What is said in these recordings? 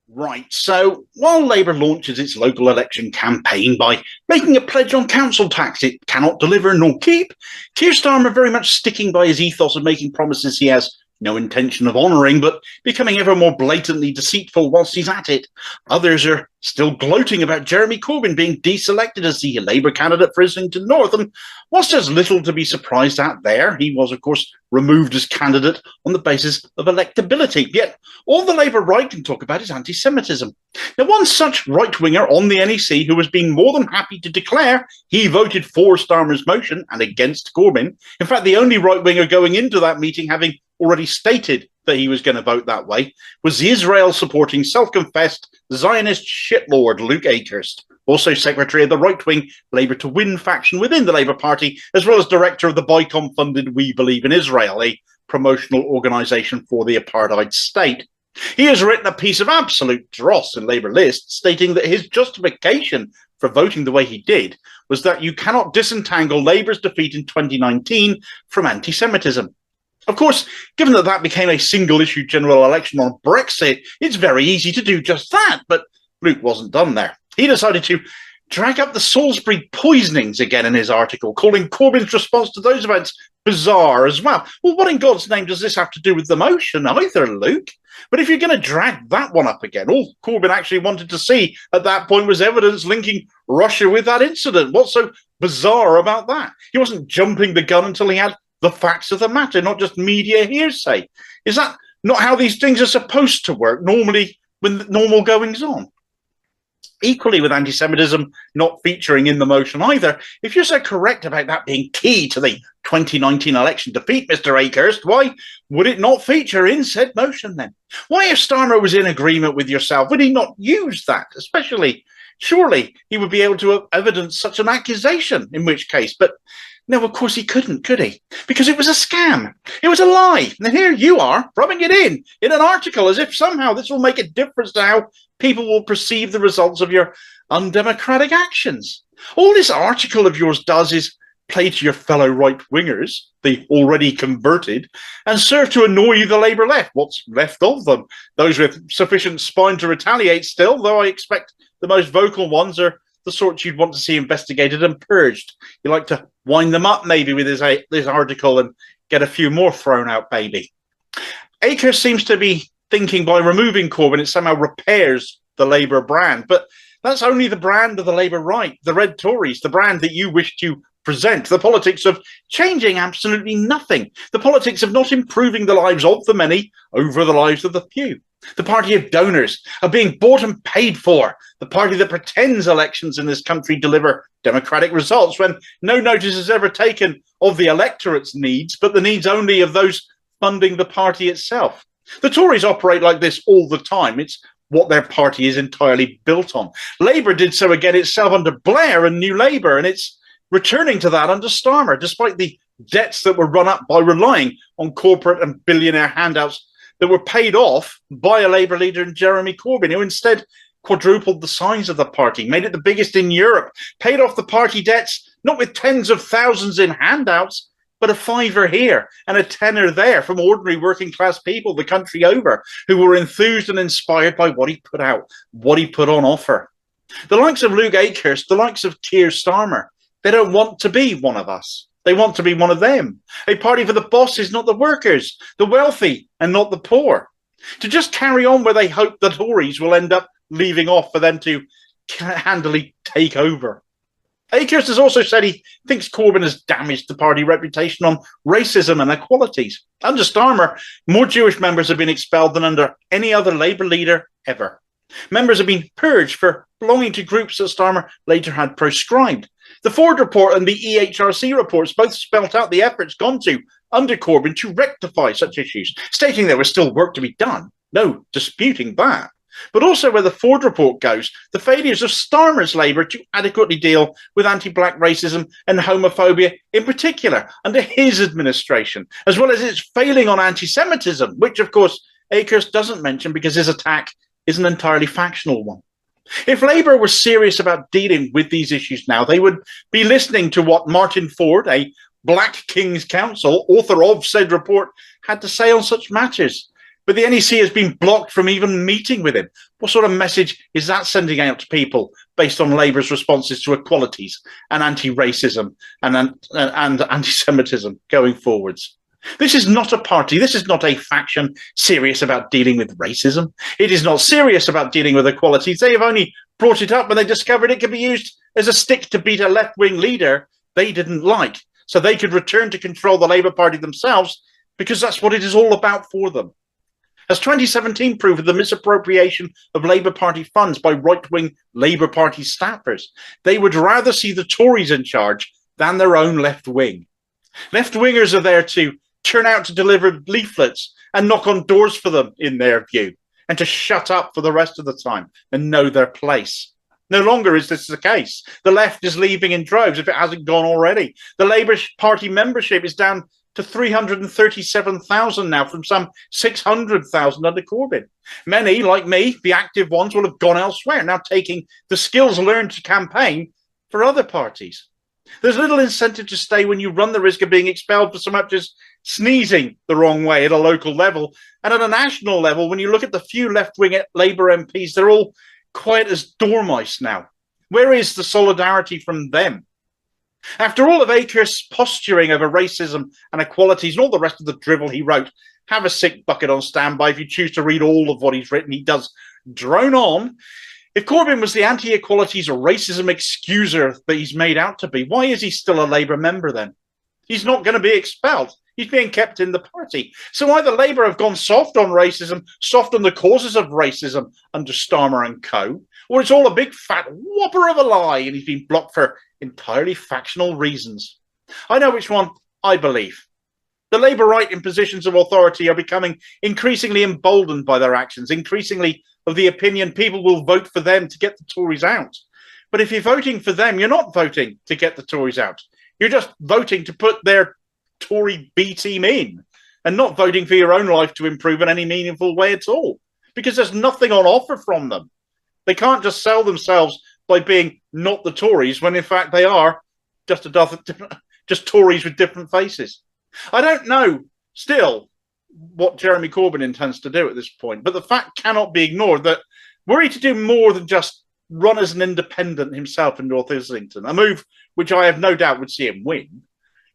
Right, so while Labour launches its local election campaign by making a pledge on council tax it cannot deliver nor keep, Keir Starmer very much sticking by his ethos of making promises he has no intention of honouring, but becoming ever more blatantly deceitful whilst he's at it. Others are still gloating about Jeremy Corbyn being deselected as the Labour candidate for Islington North, and whilst there's little to be surprised at there, he was, of course, removed as candidate on the basis of electability. Yet all the Labour right can talk about is antisemitism. Now, one such right-winger on the NEC who has been more than happy to declare he voted for Starmer's motion and against Corbyn, in fact, the only right-winger going into that meeting having already stated that he was going to vote that way, was the Israel-supporting, self-confessed Zionist shitlord Luke Akehurst, also secretary of the right-wing Labour to Win faction within the Labour Party, as well as director of the BICOM-funded We Believe in Israel, a promotional organisation for the apartheid state. He has written a piece of absolute dross in Labour List, stating that his justification for voting the way he did was that you cannot disentangle Labour's defeat in 2019 from anti-Semitism. Of course, given that that became a single-issue general election on Brexit, it's very easy to do just that, but Luke wasn't done there. He decided to drag up the Salisbury poisonings again in his article, calling Corbyn's response to those events bizarre as well. Well, what in God's name does this have to do with the motion either, Luke? But if you're going to drag that one up again, all Corbyn actually wanted to see at that point was evidence linking Russia with that incident. What's so bizarre about that? He wasn't jumping the gun until he had the facts of the matter, not just media hearsay. Is that not how these things are supposed to work normally when normal goings on? Equally with anti-Semitism not featuring in the motion either, if you're so correct about that being key to the 2019 election defeat, Mr. Akehurst, why would it not feature in said motion then? Why, if Starmer was in agreement with yourself, would he not use that? Especially, surely he would be able to evidence such an accusation, in which case, but no, of course he couldn't, could he? Because it was a scam. It was a lie. And here you are, rubbing it in an article, as if somehow this will make a difference to how people will perceive the results of your undemocratic actions. All this article of yours does is play to your fellow right-wingers, the already converted, and serve to annoy the Labour left, what's left of them. Those with sufficient spine to retaliate still, though I expect the most vocal ones are the sort you'd want to see investigated and purged. You like to wind them up maybe with this article and get a few more thrown out, maybe. Akehurst seems to be thinking by removing Corbyn it somehow repairs the Labour brand, but that's only the brand of the Labour right, the Red Tories, the brand that you wish to present, the politics of changing absolutely nothing, the politics of not improving the lives of the many over the lives of the few. The party of donors, of being bought and paid for, the party that pretends elections in this country deliver democratic results when no notice is ever taken of the electorate's needs, but the needs only of those funding the party itself. The Tories operate like this all the time. It's what their party is entirely built on. Labour did so again itself under Blair and New Labour, and it's returning to that under Starmer, despite the debts that were run up by relying on corporate and billionaire handouts that were paid off by a Labour leader in Jeremy Corbyn, who instead quadrupled the size of the party, made it the biggest in Europe, paid off the party debts, not with tens of thousands in handouts, but a fiver here and a tenner there from ordinary working class people the country over who were enthused and inspired by what he put out, what he put on offer. The likes of Luke Akehurst, the likes of Keir Starmer, they don't want to be one of us. They want to be one of them. A party for the bosses, not the workers, the wealthy and not the poor. To just carry on where they hope the Tories will end up leaving off for them to handily take over. Akehurst has also said he thinks Corbyn has damaged the party reputation on racism and equalities. Under Starmer, more Jewish members have been expelled than under any other Labour leader ever. Members have been purged for belonging to groups that Starmer later had proscribed. The Ford report and the EHRC reports both spelt out the efforts gone to under Corbyn to rectify such issues, stating there was still work to be done. No disputing that. But also where the Ford report goes, the failures of Starmer's Labour to adequately deal with anti-black racism and homophobia in particular under his administration, as well as its failing on anti-Semitism, which of course Akehurst doesn't mention because his attack is an entirely factional one. If Labour were serious about dealing with these issues now, they would be listening to what Martin Ford, a Black King's Counsel, author of said report, had to say on such matters. But the NEC has been blocked from even meeting with him. What sort of message is that sending out to people based on Labour's responses to equalities and anti-racism and anti-Semitism going forwards? This is not a party, this is not a faction serious about dealing with racism. It is not serious about dealing with equalities. They have only brought it up when they discovered it could be used as a stick to beat a left-wing leader they didn't like, so they could return to control the Labour Party themselves, because that's what it is all about for them. As 2017 proved with the misappropriation of Labour Party funds by right-wing Labour Party staffers, they would rather see the Tories in charge than their own left wing. Left-wingers are there to turn out to deliver leaflets and knock on doors for them, in their view, and to shut up for the rest of the time and know their place. No longer is this the case. The left is leaving in droves, if it hasn't gone already. The Labour Party membership is down to 337,000 now from some 600,000 under Corbyn. Many, like me, the active ones, will have gone elsewhere, now taking the skills learned to campaign for other parties. There's little incentive to stay when you run the risk of being expelled for so much as sneezing the wrong way at a local level. And at a national level, when you look at the few left-wing Labour MPs, they're all quiet as dormice now. Where is the solidarity from them? After all of Akehurst's posturing over racism and equalities and all the rest of the drivel he wrote, have a sick bucket on standby if you choose to read all of what he's written. He does drone on. If Corbyn was the anti-equalities or racism excuser that he's made out to be, why is he still a Labour member then? He's not going to be expelled. He's being kept in the party. So either Labour have gone soft on racism, soft on the causes of racism under Starmer and co., or it's all a big fat whopper of a lie and he's been blocked for entirely factional reasons. I know which one I believe. The Labour right in positions of authority are becoming increasingly emboldened by their actions, increasingly of the opinion people will vote for them to get the Tories out. But if you're voting for them, you're not voting to get the Tories out. You're just voting to put their Tory B team in and not voting for your own life to improve in any meaningful way at all, because there's nothing on offer from them. They can't just sell themselves by being not the Tories when in fact they are just Tories with different faces. I don't know still what Jeremy Corbyn intends to do at this point, but the fact cannot be ignored that were he to do more than just run as an independent himself in North Islington, a move which I have no doubt would see him win,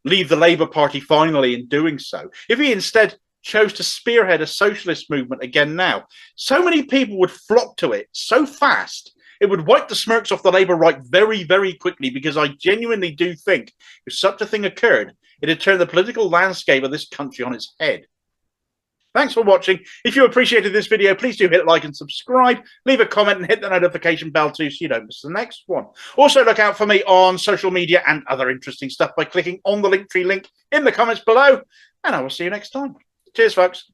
leave the Labour Party finally in doing so, if he instead chose to spearhead a socialist movement again now, so many people would flock to it so fast, it would wipe the smirks off the Labour right very, very quickly, because I genuinely do think if such a thing occurred, it'd turn the political landscape of this country on its head. Thanks for watching. If you appreciated this video, please do hit like and subscribe, leave a comment and hit the notification bell too so you don't miss the next one. Also look out for me on social media and other interesting stuff by clicking on the Linktree link in the comments below, and I will see you next time. Cheers, folks.